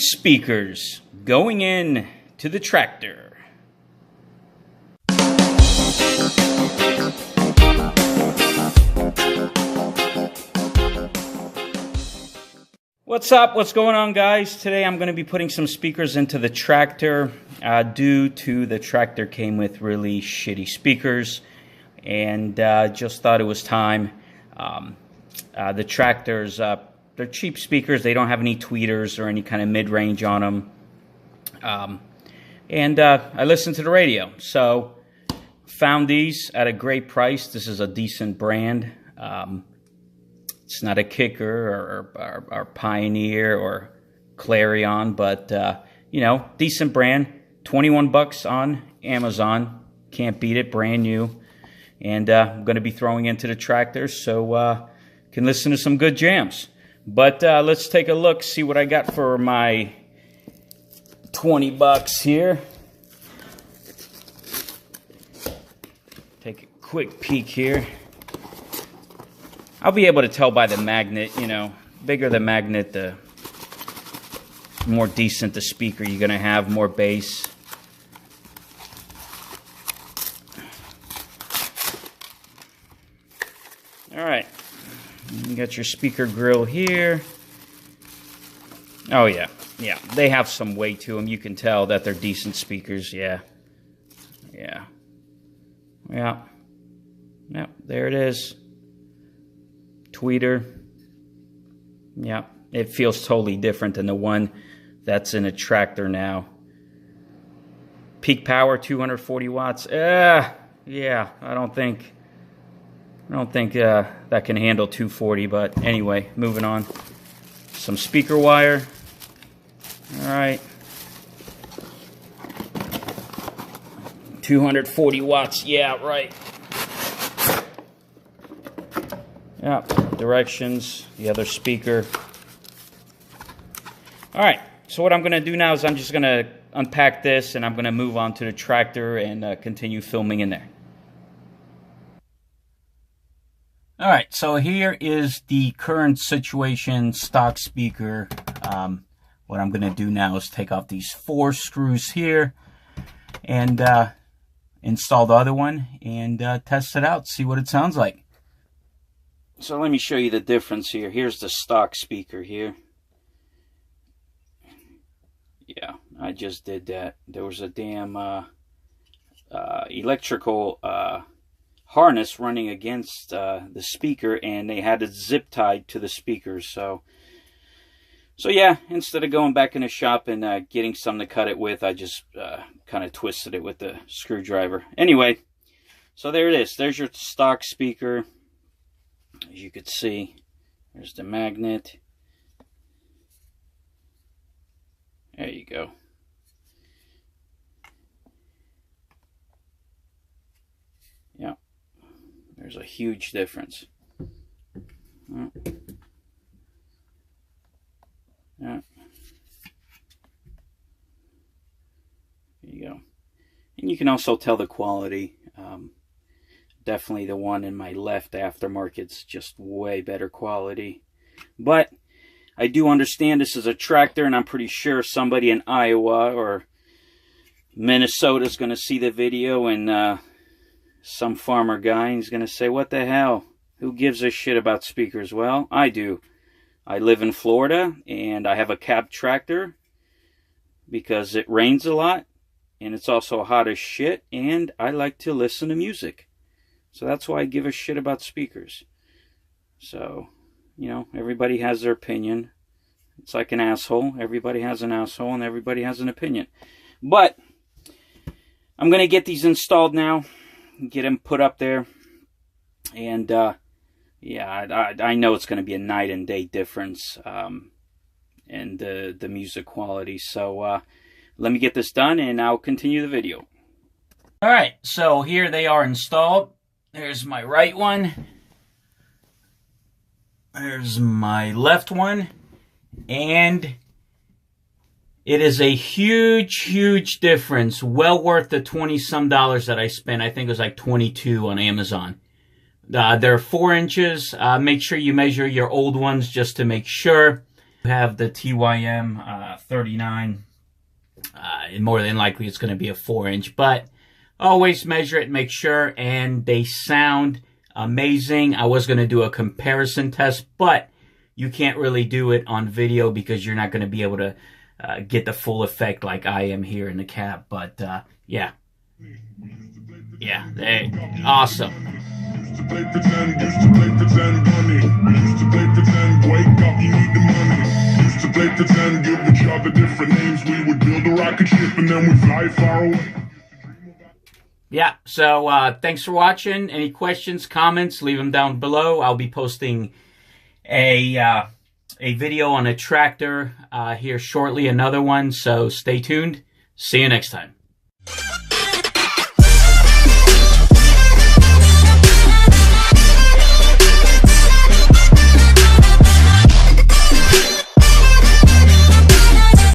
Speakers going in to the tractor. What's up? What's going on, guys? Today I'm going to be putting some speakers into the tractor due to the tractor came with really shitty speakers, and just thought it was time. The tractors, they're cheap speakers. They don't have any tweeters or any kind of mid-range on them. I listened to the radio, so found these at a great price. This is a decent brand. It's not a Kicker or Pioneer or Clarion, but you know, decent brand. 21 bucks on Amazon. Can't beat it. Brand new. And I'm going to be throwing into the tractor, so can listen to some good jams. But let's take a look, see what I got for my 20 bucks here. Take a quick peek here. I'll be able to tell by the magnet, you know, bigger the magnet, the more decent the speaker you're going to have, more bass. All right. You got your speaker grill here. Oh, yeah. Yeah, they have some weight to them. You can tell that they're decent speakers. Yeah. Yeah. Yeah. Yep, there it is. Tweeter. Yeah, it feels totally different than the one that's in a tractor now. Peak power, 240 watts. Yeah, I don't think that can handle 240, but anyway, moving on. Some speaker wire. All right. 240 watts. Yeah, right. Yeah, directions, the other speaker. All right, so what I'm going to do now is I'm just going to unpack this, and I'm going to move on to the tractor and continue filming in there. All right, so here is the current situation stock speaker. What I'm going to do now is take off these 4 screws here and install the other one and test it out, see what it sounds like. So let me show you the difference here. Here's the stock speaker here. Yeah, I just did that. There was a damn electrical harness running against the speaker, and they had it zip tied to the speakers. So yeah, instead of going back in the shop and getting something to cut it with, I just kind of twisted it with the screwdriver. Anyway, so there it is. There's your stock speaker. As you could see, there's the magnet. There you go. Yeah, there's a huge difference. Yeah. There you go. And you can also tell the quality. Definitely the one in my left aftermarket's just way better quality. But I do understand this is a tractor, and I'm pretty sure somebody in Iowa or Minnesota is going to see the video, and some farmer guy is going to say, what the hell? Who gives a shit about speakers? Well, I do. I live in Florida, and I have a cab tractor because it rains a lot, and it's also hot as shit, and I like to listen to music. So that's why I give a shit about speakers. So, you know, everybody has their opinion. It's like an asshole. Everybody has an asshole, and everybody has an opinion. But I'm going to get these installed now, get them put up there. And, yeah, I know it's going to be a night and day difference in the music quality. So let me get this done, and I'll continue the video. All right, so here they are installed. There's my right one. There's my left one. And it is a huge, huge difference. Well worth the 20-some dollars that I spent. I think it was like 22 on Amazon. They're 4 inches. Make sure you measure your old ones just to make sure. have the TYM 39. And more than likely it's going to be a 4-inch, but always measure it, make sure, and they sound amazing. I was going to do a comparison test, but you can't really do it on video because you're not going to be able to get the full effect like I am here in the cab. But yeah, awesome. Used to play pretend, wake up, you need the money. Used to play pretend, give each other different names. We would build a rocket ship and then we'd fly far away. Yeah, so thanks for watching. Any questions, comments, leave them down below. I'll be posting a video on a tractor here shortly, another one, so stay tuned. See you next time.